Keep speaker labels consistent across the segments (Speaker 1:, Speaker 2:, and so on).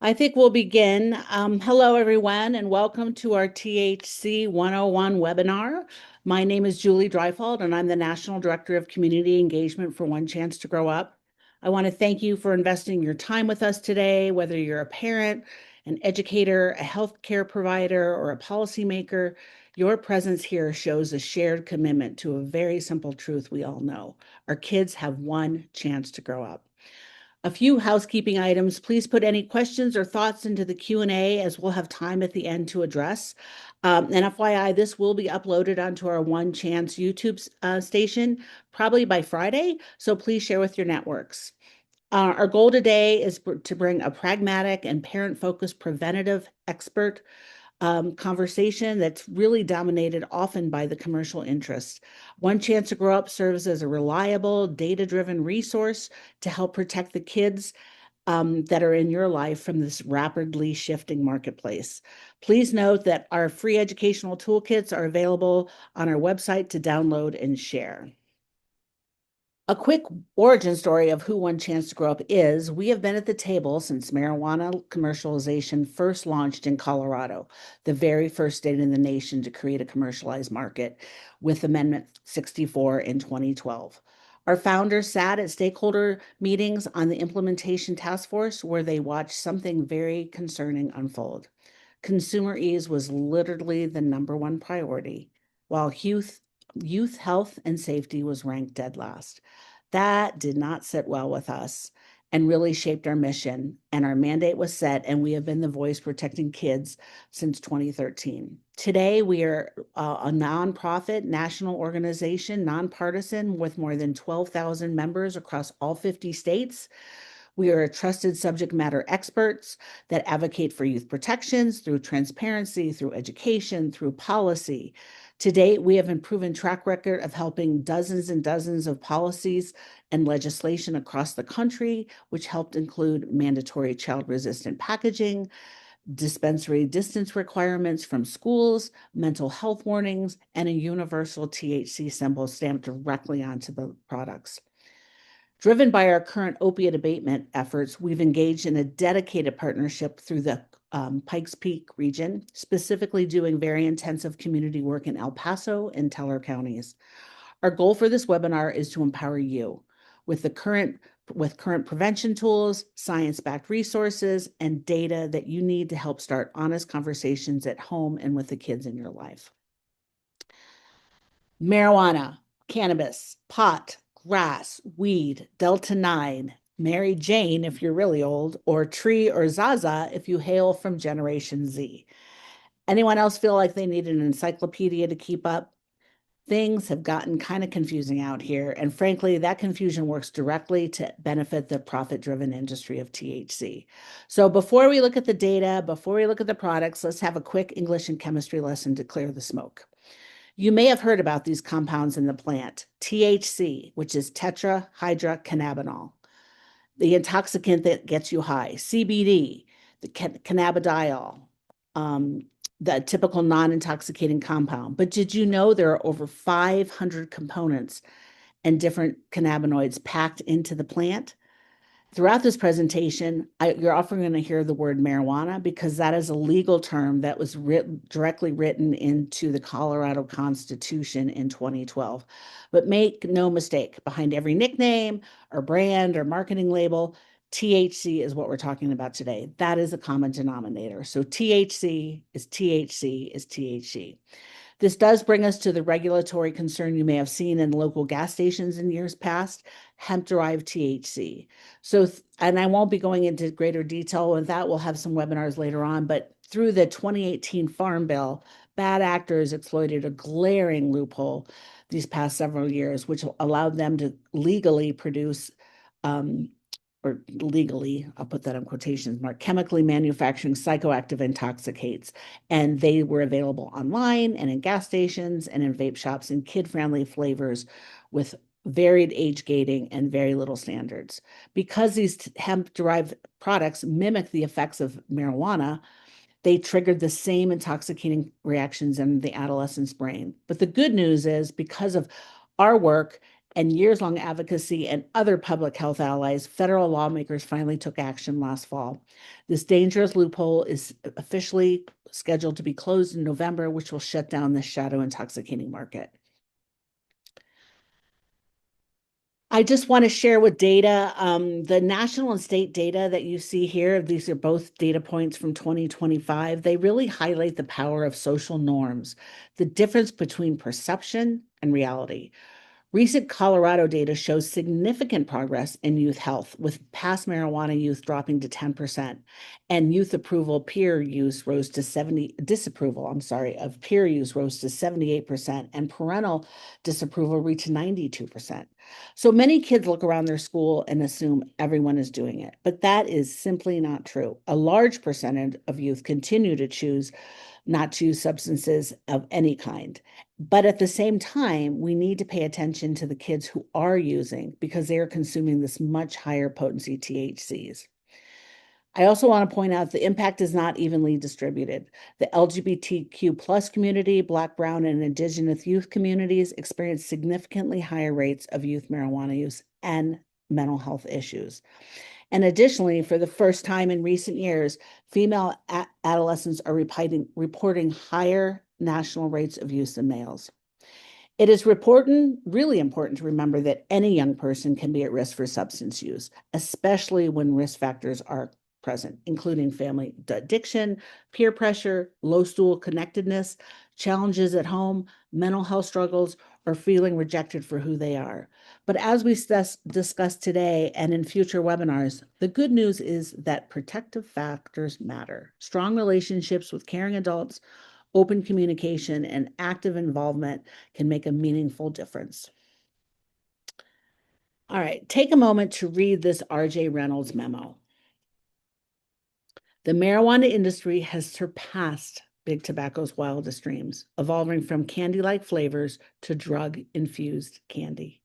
Speaker 1: I think we'll begin. Hello, everyone, and welcome to our THC 101 webinar. My name is Julie Dreifeld, and I'm the National Director of Community Engagement for One Chance to Grow Up. I want to thank you for investing your time with us today, whether you're a parent, an educator, a healthcare provider, or a policymaker. Your presence here shows a shared commitment to a very simple truth we all know. Our kids have one chance to grow up. A few housekeeping items. Please put any questions or thoughts into the Q&A as we'll have time at the end to address. And FYI, this will be uploaded onto our One Chance YouTube station probably by Friday, so please share with your networks. Our goal today is to bring a pragmatic and parent-focused preventative expert conversation that's really dominated often by the commercial interests. One Chance to Grow Up serves as a reliable, data-driven resource to help protect the kids that are in your life from this rapidly shifting marketplace. Please note that our free educational toolkits are available on our website to download and share. A quick origin story of who One Chance to Grow Up is. We have been at the table since marijuana commercialization first launched in Colorado, the very first state in the nation to create a commercialized market with Amendment 64 in 2012. Our founders sat at stakeholder meetings on the implementation task force where they watched something very concerning unfold. Consumer ease was literally the number one priority, while youth health and safety was ranked dead last. That did not sit well with us and really shaped our mission. And our mandate was set, and we have been the voice protecting kids since 2013. Today, we are a nonprofit national organization, nonpartisan, with more than 12,000 members across all 50 states. We are trusted subject matter experts that advocate for youth protections through transparency, through education, through policy. To date, we have a proven track record of helping dozens and dozens of policies and legislation across the country, which helped include mandatory child-resistant packaging, dispensary distance requirements from schools, mental health warnings, and a universal THC symbol stamped directly onto the products. Driven by our current opiate abatement efforts, we've engaged in a dedicated partnership through the Pikes Peak region, specifically doing very intensive community work in El Paso and Teller counties. Our goal for this webinar is to empower you with current prevention tools, science-backed resources, and data that you need to help start honest conversations at home and with the kids in your life. Marijuana, cannabis, pot, grass, weed, Delta 9, Mary Jane if you're really old, or Tree or Zaza if you hail from Generation Z. Anyone else feel like they need an encyclopedia to keep up? Things have gotten kind of confusing out here, and frankly, that confusion works directly to benefit the profit-driven industry of THC. So before we look at the data, before we look at the products, let's have a quick English and chemistry lesson to clear the smoke. You may have heard about these compounds in the plant. THC, which is tetrahydrocannabinol, the intoxicant that gets you high. CBD, the cannabidiol, the typical non-intoxicating compound. But did you know there are over 500 components and different cannabinoids packed into the plant? Throughout this presentation, you're often going to hear the word marijuana because that is a legal term that was directly written into the Colorado Constitution in 2012. But make no mistake, behind every nickname or brand or marketing label, THC is what we're talking about today. That is a common denominator. So THC is THC is THC. This does bring us to the regulatory concern you may have seen in local gas stations in years past, hemp-derived THC. So, and I won't be going into greater detail with that. We'll have some webinars later on, but through the 2018 Farm Bill, bad actors exploited a glaring loophole these past several years, which allowed them to legally produce or legally, I'll put that in quotations mark, chemically manufacturing psychoactive intoxicants. And they were available online and in gas stations and in vape shops in kid-friendly flavors with varied age gating and very little standards. Because these hemp-derived products mimic the effects of marijuana, they triggered the same intoxicating reactions in the adolescent's brain. But the good news is because of our work and years-long advocacy and other public health allies, federal lawmakers finally took action last fall. This dangerous loophole is officially scheduled to be closed in November, which will shut down the shadow intoxicating market. I just want to share with data, the national and state data that you see here, these are both data points from 2025. They really highlight the power of social norms, the difference between perception and reality. Recent Colorado data shows significant progress in youth health, with past marijuana use dropping to 10%, and youth approval peer use rose to 70, disapproval, I'm sorry, of peer use rose to 78%, and parental disapproval reached 92%. So many kids look around their school and assume everyone is doing it, but that is simply not true. A large percentage of youth continue to choose not to use substances of any kind. But at the same time, we need to pay attention to the kids who are using because they are consuming this much higher potency THCs. I also want to point out the impact is not evenly distributed. The LGBTQ plus community, Black, Brown, and Indigenous youth communities experience significantly higher rates of youth marijuana use and mental health issues. And additionally, for the first time in recent years, female adolescents are reporting higher national rates of use than males. It is really important to remember that any young person can be at risk for substance use, especially when risk factors are present, including family addiction, peer pressure, low school connectedness, challenges at home, mental health struggles, or feeling rejected for who they are. But as we discuss today and in future webinars, the good news is that protective factors matter. Strong relationships with caring adults, open communication, and active involvement can make a meaningful difference. All right, take a moment to read this R.J. Reynolds memo. The marijuana industry has surpassed big tobacco's wildest dreams, evolving from candy-like flavors to drug-infused candy.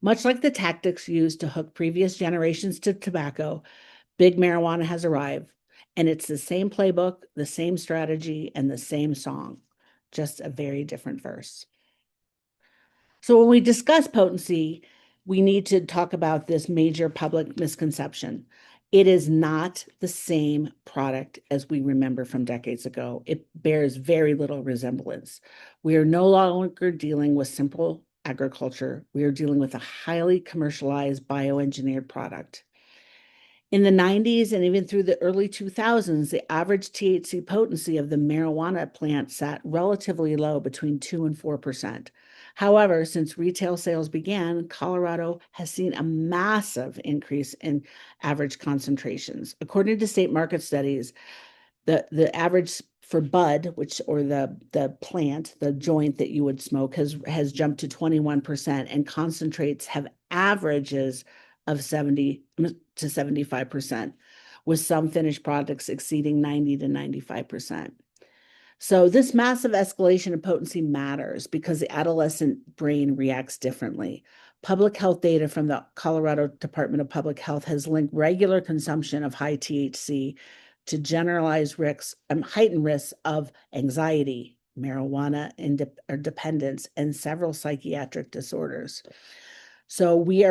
Speaker 1: Much like the tactics used to hook previous generations to tobacco, big marijuana has arrived, and it's the same playbook, the same strategy, and the same song, just a very different verse. So when we discuss potency, we need to talk about this major public misconception. It is not the same product as we remember from decades ago. It bears very little resemblance. We are no longer dealing with simple agriculture. We are dealing with a highly commercialized bioengineered product. In the 90s and even through the early 2000s, the average THC potency of the marijuana plant sat relatively low, between 2 and 4%. However, since retail sales began, Colorado has seen a massive increase in average concentrations. According to state market studies, the average for bud, or the plant, the joint that you would smoke, has jumped to 21%, and concentrates have averages of 70 to 75%, with some finished products exceeding 90 to 95%. So this massive escalation of potency matters because the adolescent brain reacts differently. Public health data from the Colorado Department of Public Health has linked regular consumption of high THC to generalized risks, heightened risks of anxiety, marijuana dependence, and several psychiatric disorders. So we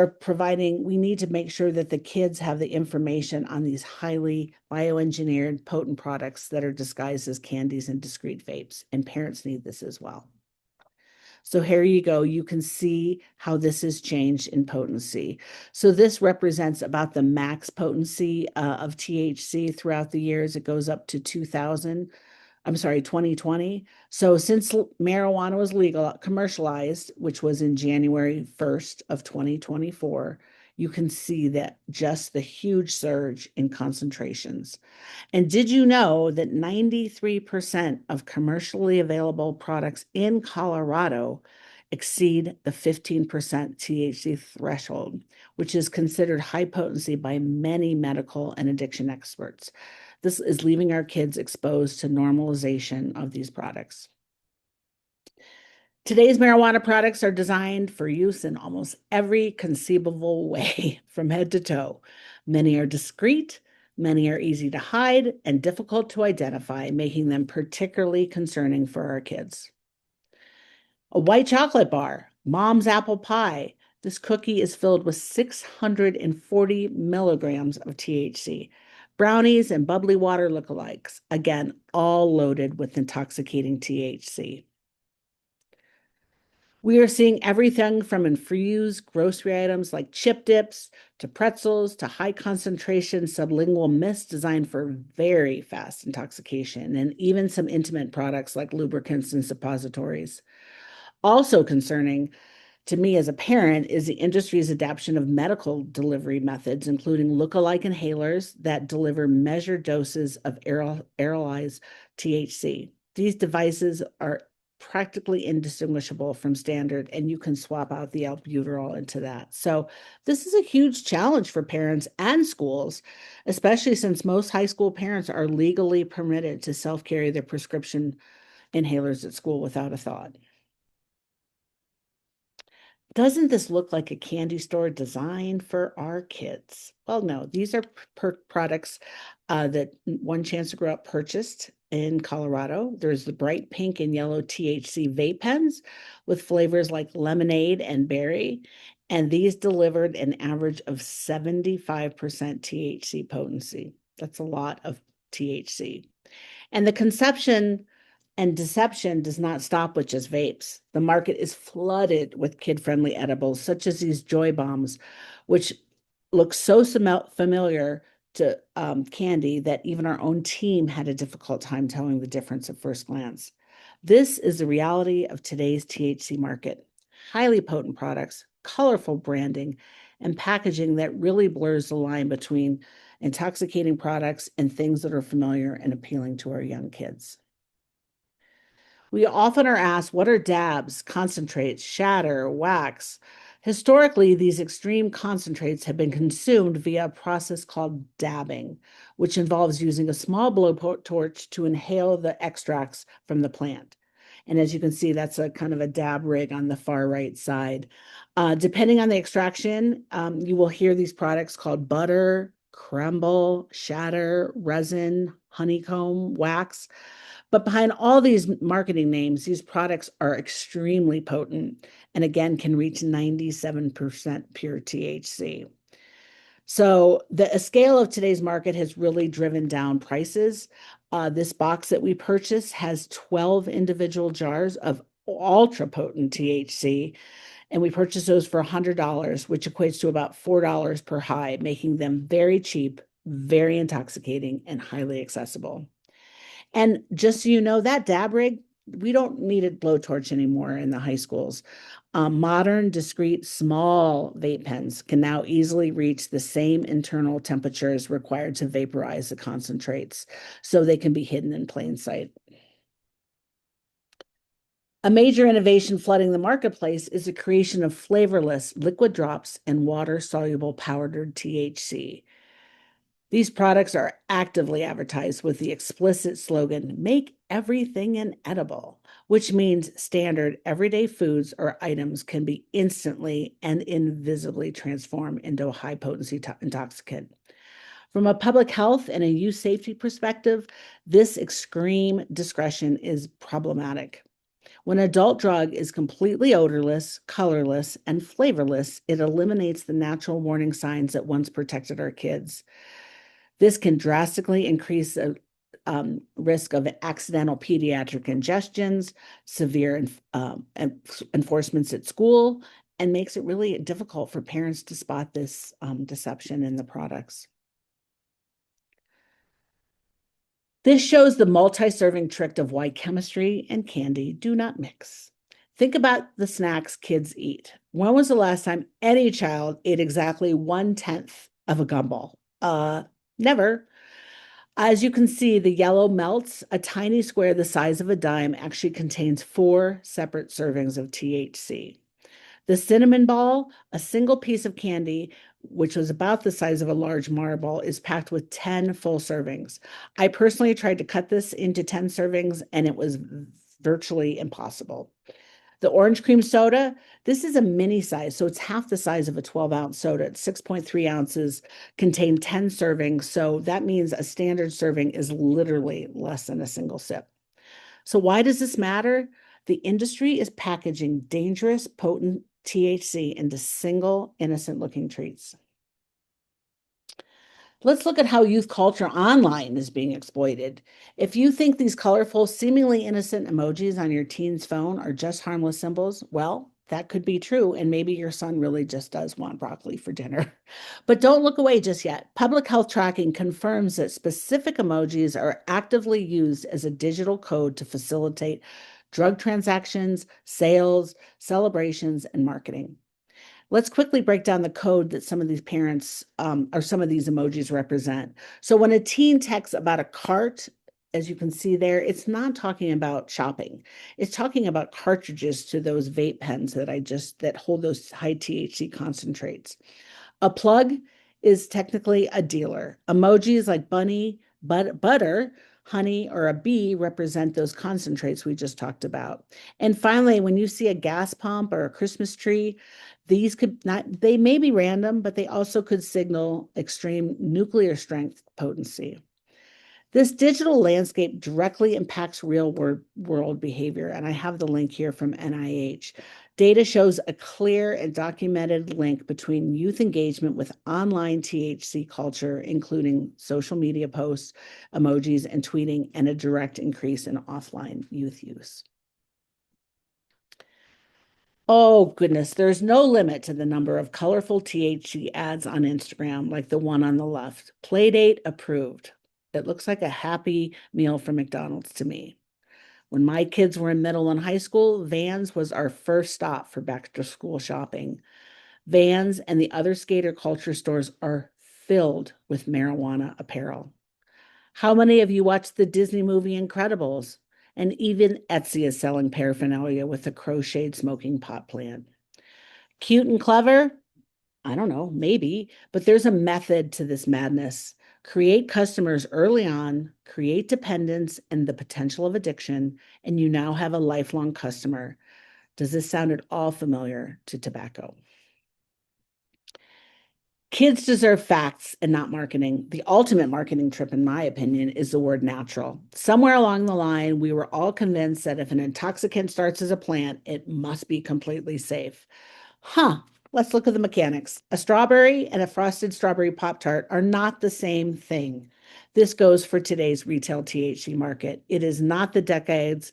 Speaker 1: need to make sure that the kids have the information on these highly bioengineered potent products that are disguised as candies and discrete vapes, and parents need this as well. So here you go. You can see how this has changed in potency. So this represents about the max potency of THC throughout the years. It goes up to 2020. So since marijuana was commercialized, which was in January 1st of 2024, you can see that just the huge surge in concentrations. And did you know that 93% of commercially available products in Colorado exceed the 15% THC threshold, which is considered high potency by many medical and addiction experts? This is leaving our kids exposed to normalization of these products. Today's marijuana products are designed for use in almost every conceivable way, from head to toe. Many are discreet, many are easy to hide, and difficult to identify, making them particularly concerning for our kids. A white chocolate bar, mom's apple pie, This cookie is filled with 640 milligrams of THC. Brownies and bubbly water lookalikes, again, all loaded with intoxicating THC. We are seeing everything from infused grocery items like chip dips to pretzels to high concentration sublingual mist designed for very fast intoxication, and even some intimate products like lubricants and suppositories. Also concerning to me as a parent is the industry's adoption of medical delivery methods, including lookalike inhalers that deliver measured doses of aerolized THC. These devices are practically indistinguishable from standard, and you can swap out the albuterol into that. So this is a huge challenge for parents and schools, especially since most high school parents are legally permitted to self-carry their prescription inhalers at school without a thought. Doesn't this look like a candy store designed for our kids? Well, no, these are products that One Chance to Grow Up purchased in Colorado. There's the bright pink and yellow THC vape pens with flavors like lemonade and berry. And these delivered an average of 75% THC potency. That's a lot of THC. And the conception and deception does not stop with just vapes. The market is flooded with kid-friendly edibles, such as these Joy Bombs, which look so familiar to candy that even our own team had a difficult time telling the difference at first glance. This is the reality of today's THC market. Highly potent products, colorful branding, and packaging that really blurs the line between intoxicating products and things that are familiar and appealing to our young kids. We often are asked, what are dabs, concentrates, shatter, wax? Historically, these extreme concentrates have been consumed via a process called dabbing, which involves using a small blowtorch to inhale the extracts from the plant. And as you can see, that's a kind of a dab rig on the far right side. Depending on the extraction, you will hear these products called butter, crumble, shatter, resin, honeycomb, wax. But behind all these marketing names, these products are extremely potent and again can reach 97% pure THC. So the scale of today's market has really driven down prices. This box that we purchased has 12 individual jars of ultra potent THC, and we purchased those for $100, which equates to about $4 per high, making them very cheap, very intoxicating, and highly accessible. And just so you know, that dab rig, we don't need a blowtorch anymore in the high schools. Modern, discrete, small vape pens can now easily reach the same internal temperatures required to vaporize the concentrates, so they can be hidden in plain sight. A major innovation flooding the marketplace is the creation of flavorless liquid drops and water-soluble powdered THC. These products are actively advertised with the explicit slogan, make everything an edible, which means standard everyday foods or items can be instantly and invisibly transformed into a high potency intoxicant. From a public health and a youth safety perspective, this extreme discretion is problematic. When an adult drug is completely odorless, colorless, and flavorless, it eliminates the natural warning signs that once protected our kids. This can drastically increase the risk of accidental pediatric ingestions, severe enforcements at school, and makes it really difficult for parents to spot this deception in the products. This shows the multi-serving trick of why chemistry and candy do not mix. Think about the snacks kids eat. When was the last time any child ate exactly 1/10 of a gumball? Never. As you can see, the yellow melts. A tiny square the size of a dime actually contains 4 separate servings of THC. The cinnamon ball, a single piece of candy, which was about the size of a large marble, is packed with 10 full servings. I personally tried to cut this into 10 servings, and it was virtually impossible. The orange cream soda, this is a mini size, so it's half the size of a 12-ounce soda. It's 6.3 ounces, contain 10 servings, so that means a standard serving is literally less than a single sip. So why does this matter? The industry is packaging dangerous, potent THC into single, innocent-looking treats. Let's look at how youth culture online is being exploited. If you think these colorful, seemingly innocent emojis on your teen's phone are just harmless symbols, well, that could be true, and maybe your son really just does want broccoli for dinner. But don't look away just yet. Public health tracking confirms that specific emojis are actively used as a digital code to facilitate drug transactions, sales, celebrations, and marketing. Let's quickly break down the code that some of these parents or some of these emojis represent. So when a teen texts about a cart, as you can see there, it's not talking about shopping. It's talking about cartridges to those vape pens that hold those high THC concentrates. A plug is technically a dealer. Emojis like bunny, butter, honey, or a bee represent those concentrates we just talked about. And finally, when you see a gas pump or a Christmas tree, these they may be random, but they also could signal extreme nuclear strength potency. This digital landscape directly impacts real world behavior, and I have the link here from NIH. Data shows a clear and documented link between youth engagement with online THC culture, including social media posts, emojis, and tweeting, and a direct increase in offline youth use. Oh, goodness, there's no limit to the number of colorful THC ads on Instagram, like the one on the left. Playdate approved. It looks like a Happy Meal from McDonald's to me. When my kids were in middle and high school, Vans was our first stop for back to school shopping. Vans and the other skater culture stores are filled with marijuana apparel. How many of you watched the Disney movie Incredibles? And even Etsy is selling paraphernalia with a crocheted smoking pot plant. Cute and clever? I don't know, maybe, but there's a method to this madness. Create customers early on, create dependence and the potential of addiction, and you now have a lifelong customer. Does this sound at all familiar to tobacco? Kids deserve facts and not marketing. The ultimate marketing trip, in my opinion, is the word natural. Somewhere along the line, we were all convinced that if an intoxicant starts as a plant, it must be completely safe. Let's look at the mechanics. A strawberry and a frosted strawberry Pop-Tart are not the same thing. This goes for today's retail THC market. It is not the decades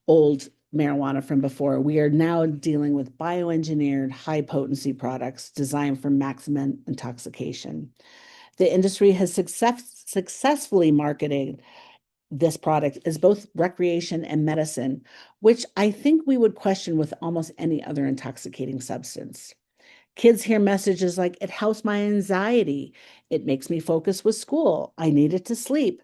Speaker 1: old marijuana from before. We are now dealing with bioengineered high potency products designed for maximum intoxication. The industry has successfully marketed this product as both recreation and medicine, which I think we would question with almost any other intoxicating substance. Kids hear messages like, it helps my anxiety. It makes me focus with school. I need it to sleep.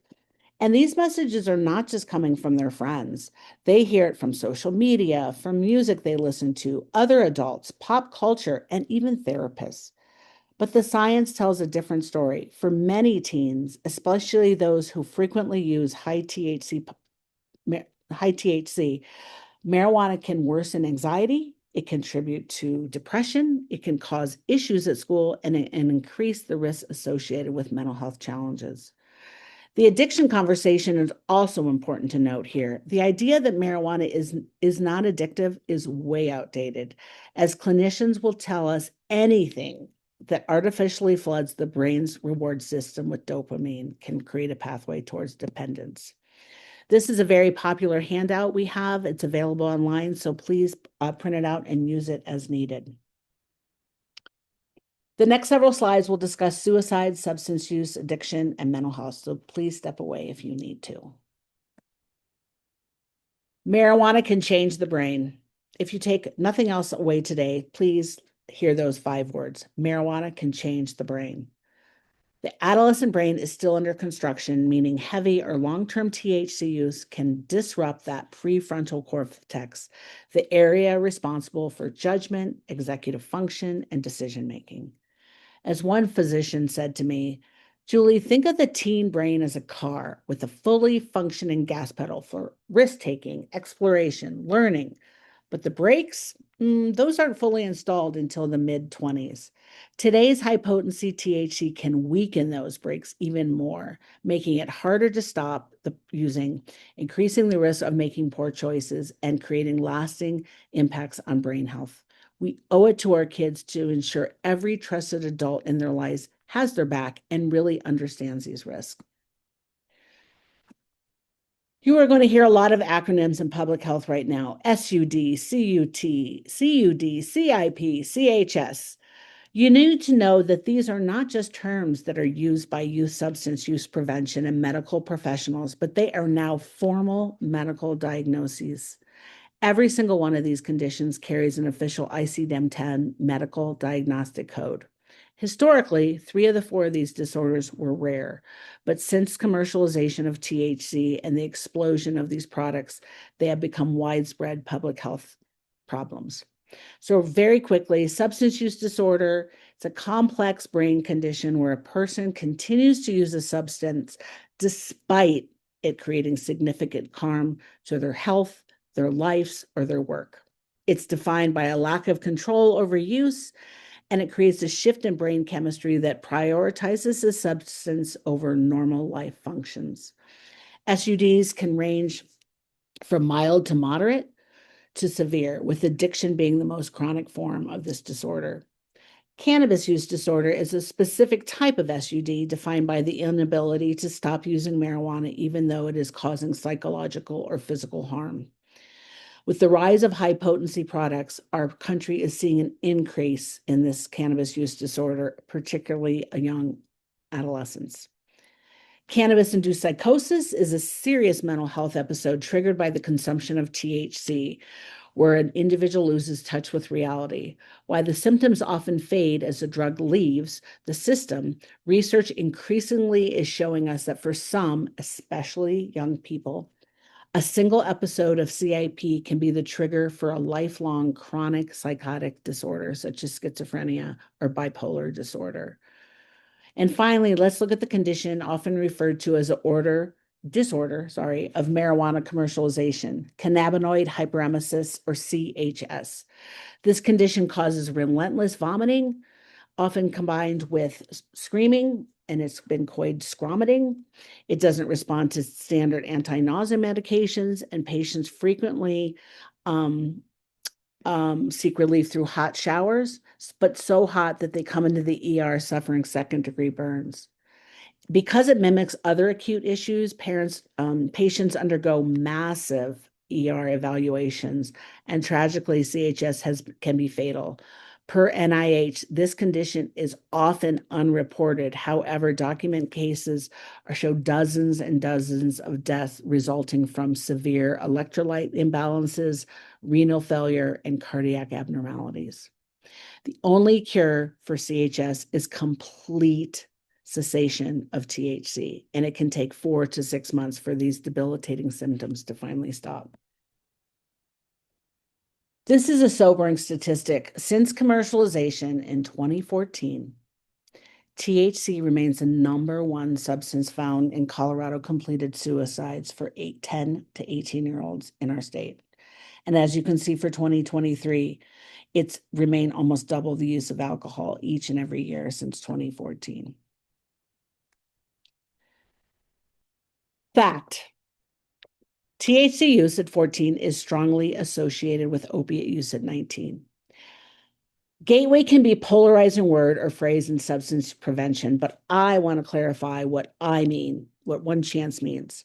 Speaker 1: And these messages are not just coming from their friends. They hear it from social media, from music they listen to, other adults, pop culture, and even therapists. But the science tells a different story. For many teens, especially those who frequently use high THC, marijuana can worsen anxiety. It can contribute to depression. It can cause issues at school and increase the risk associated with mental health challenges. The addiction conversation is also important to note here. The idea that marijuana is not addictive is way outdated, as clinicians will tell us anything that artificially floods the brain's reward system with dopamine can create a pathway towards dependence. This is a very popular handout we have. It's available online, so please print it out and use it as needed. The next several slides will discuss suicide, substance use, addiction, and mental health, so please step away if you need to. Marijuana can change the brain. If you take nothing else away today, please hear those 5 words. Marijuana can change the brain. The adolescent brain is still under construction, meaning heavy or long-term THC use can disrupt that prefrontal cortex, the area responsible for judgment, executive function, and decision-making. As one physician said to me, Julie, think of the teen brain as a car with a fully functioning gas pedal for risk-taking, exploration, learning. But the brakes, those aren't fully installed until the mid-20s. Today's high-potency THC can weaken those brakes even more, making it harder to stop using, increasing the risk of making poor choices, and creating lasting impacts on brain health. We owe it to our kids to ensure every trusted adult in their lives has their back and really understands these risks. You are going to hear a lot of acronyms in public health right now: SUD, CUT, CUD, CIP, CHS. You need to know that these are not just terms that are used by youth substance use prevention and medical professionals, but they are now formal medical diagnoses. Every single one of these conditions carries an official ICD-10 medical diagnostic code. Historically, 3 of the 4 of these disorders were rare, but since commercialization of THC and the explosion of these products, they have become widespread public health problems. So very quickly, substance use disorder, it's a complex brain condition where a person continues to use a substance despite it creating significant harm to their health, their lives, or their work. It's defined by a lack of control over use, and it creates a shift in brain chemistry that prioritizes the substance over normal life functions. SUDs can range from mild to moderate to severe, with addiction being the most chronic form of this disorder. Cannabis use disorder is a specific type of SUD defined by the inability to stop using marijuana, even though it is causing psychological or physical harm. With the rise of high potency products, our country is seeing an increase in this cannabis use disorder, particularly young adolescents. Cannabis-induced psychosis is a serious mental health episode triggered by the consumption of THC, where an individual loses touch with reality. While the symptoms often fade as the drug leaves the system, research increasingly is showing us that for some, especially young people, a single episode of CIP can be the trigger for a lifelong chronic psychotic disorder, such as schizophrenia or bipolar disorder. And finally, let's look at the condition often referred to as an disorder of marijuana commercialization, cannabinoid hyperemesis, or CHS. This condition causes relentless vomiting, often combined with screaming, and it's been coined scromiting. It doesn't respond to standard anti-nausea medications, and patients frequently seek relief through hot showers, but so hot that they come into the ER suffering second-degree burns. Because it mimics other acute issues, patients undergo massive ER evaluations, and tragically, CHS can be fatal. Per NIH, this condition is often unreported. However, document cases show dozens and dozens of deaths resulting from severe electrolyte imbalances, renal failure, and cardiac abnormalities. The only cure for CHS is complete cessation of THC, and it can take 4 to 6 months for these debilitating symptoms to finally stop. This is a sobering statistic. Since commercialization in 2014, THC remains the #1 substance found in Colorado completed suicides for 10 to 18-year-olds in our state. And as you can see for 2023, it's remained almost double the use of alcohol each and every year since 2014. Fact. THC use at 14 is strongly associated with opiate use at 19. Gateway can be a polarizing word or phrase in substance prevention, but I want to clarify what I mean, what one chance means.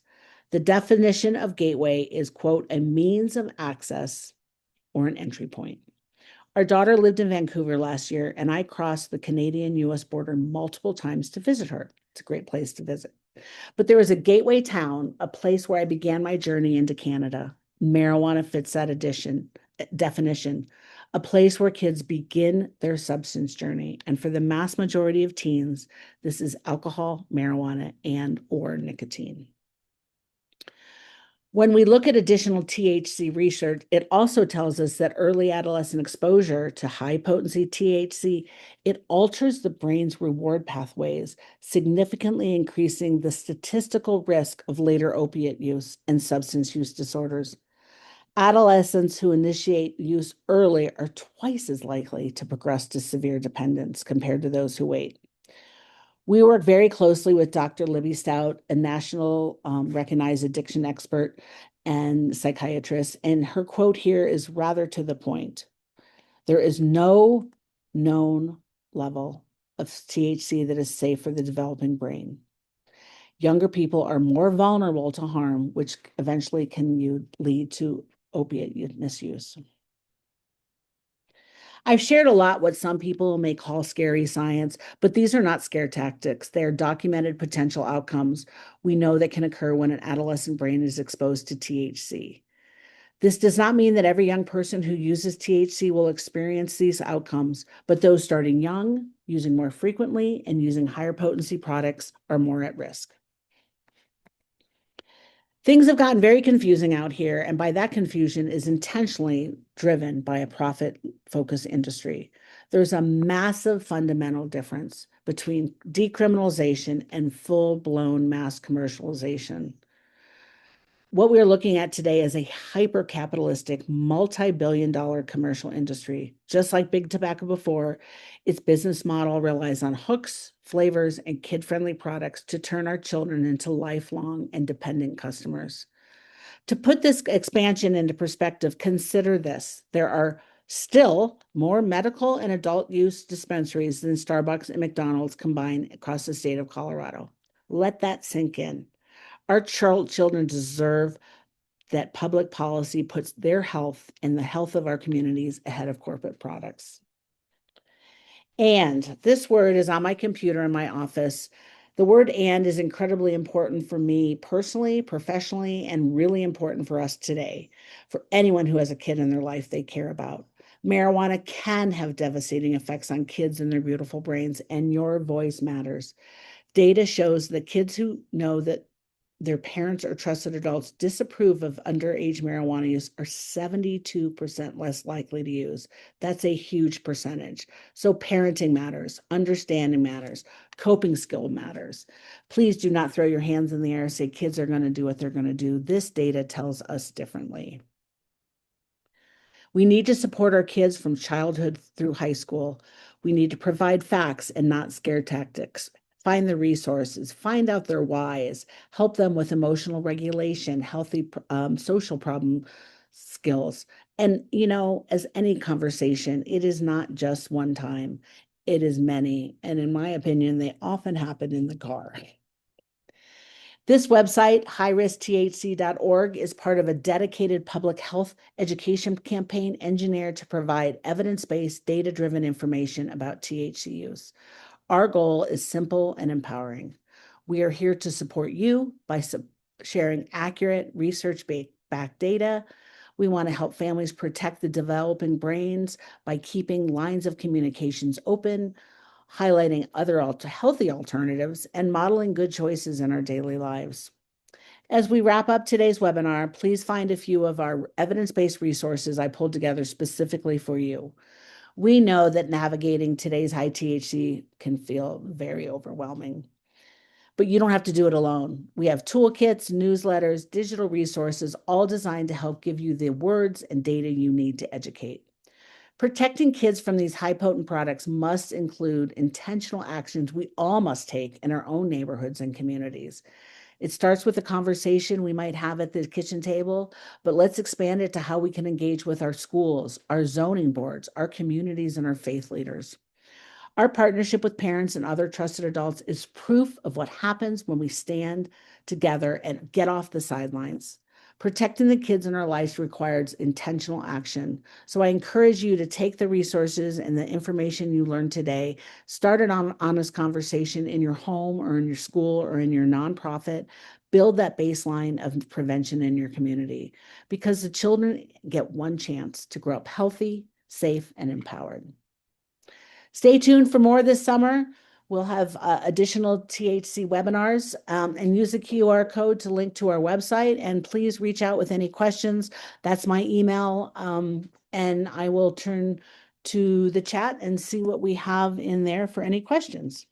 Speaker 1: The definition of gateway is, quote, a means of access or an entry point. Our daughter lived in Vancouver last year, and I crossed the Canadian-US border multiple times to visit her. It's a great place to visit. But there was a gateway town, a place where I began my journey into Canada. Marijuana fits that definition, a place where kids begin their substance journey. And for the mass majority of teens, this is alcohol, marijuana, and/or nicotine. When we look at additional THC research, it also tells us that early adolescent exposure to high-potency THC, it alters the brain's reward pathways, significantly increasing the statistical risk of later opiate use and substance use disorders. Adolescents who initiate use early are twice as likely to progress to severe dependence compared to those who wait. We work very closely with Dr. Libby Stout, a national recognized addiction expert and psychiatrist, and her quote here is rather to the point. There is no known level of THC that is safe for the developing brain. Younger people are more vulnerable to harm, which eventually can lead to opiate misuse. I've shared a lot what some people may call scary science, but these are not scare tactics. They're documented potential outcomes we know that can occur when an adolescent brain is exposed to THC. This does not mean that every young person who uses THC will experience these outcomes, but those starting young, using more frequently, and using higher potency products are more at risk. Things have gotten very confusing out here, and by that confusion is intentionally driven by a profit-focused industry. There's a massive fundamental difference between decriminalization and full-blown mass commercialization. What we're looking at today is a hyper-capitalistic, multi-billion-dollar commercial industry. Just like big tobacco before, its business model relies on hooks, flavors, and kid-friendly products to turn our children into lifelong and dependent customers. To put this expansion into perspective, consider this. There are still more medical and adult use dispensaries than Starbucks and McDonald's combined across the state of Colorado. Let that sink in. Our children deserve that public policy puts their health and the health of our communities ahead of corporate products. And this word is on my computer in my office. The word and is incredibly important for me personally, professionally, and really important for us today, for anyone who has a kid in their life they care about. Marijuana can have devastating effects on kids and their beautiful brains, and your voice matters. Data shows that kids who know that their parents or trusted adults disapprove of underage marijuana use are 72% less likely to use. That's a huge percentage. So parenting matters, understanding matters, coping skill matters. Please do not throw your hands in the air and say kids are going to do what they're going to do. This data tells us differently. We need to support our kids from childhood through high school. We need to provide facts and not scare tactics. Find the resources, find out their whys, help them with emotional regulation, healthy social problem skills. And, as any conversation, it is not just one time, it is many. And in my opinion, they often happen in the car. This website, highriskthc.org, is part of a dedicated public health education campaign engineered to provide evidence-based, data-driven information about THC use. Our goal is simple and empowering. We are here to support you by sharing accurate research-backed data. We want to help families protect the developing brains by keeping lines of communications open, highlighting other healthy alternatives, and modeling good choices in our daily lives. As we wrap up today's webinar, please find a few of our evidence-based resources I pulled together specifically for you. We know that navigating today's high THC can feel very overwhelming, but you don't have to do it alone. We have toolkits, newsletters, digital resources, all designed to help give you the words and data you need to educate. Protecting kids from these high-potent products must include intentional actions we all must take in our own neighborhoods and communities. It starts with a conversation we might have at the kitchen table, but let's expand it to how we can engage with our schools, our zoning boards, our communities, and our faith leaders. Our partnership with parents and other trusted adults is proof of what happens when we stand together and get off the sidelines. Protecting the kids in our lives requires intentional action. So I encourage you to take the resources and the information you learned today, start an honest conversation in your home or in your school or in your nonprofit, build that baseline of prevention in your community, because the children get one chance to grow up healthy, safe, and empowered. Stay tuned for more this summer. We'll have additional THC webinars, and use the QR code to link to our website. And please reach out with any questions. That's my email. And I will turn to the chat and see what we have in there for any questions.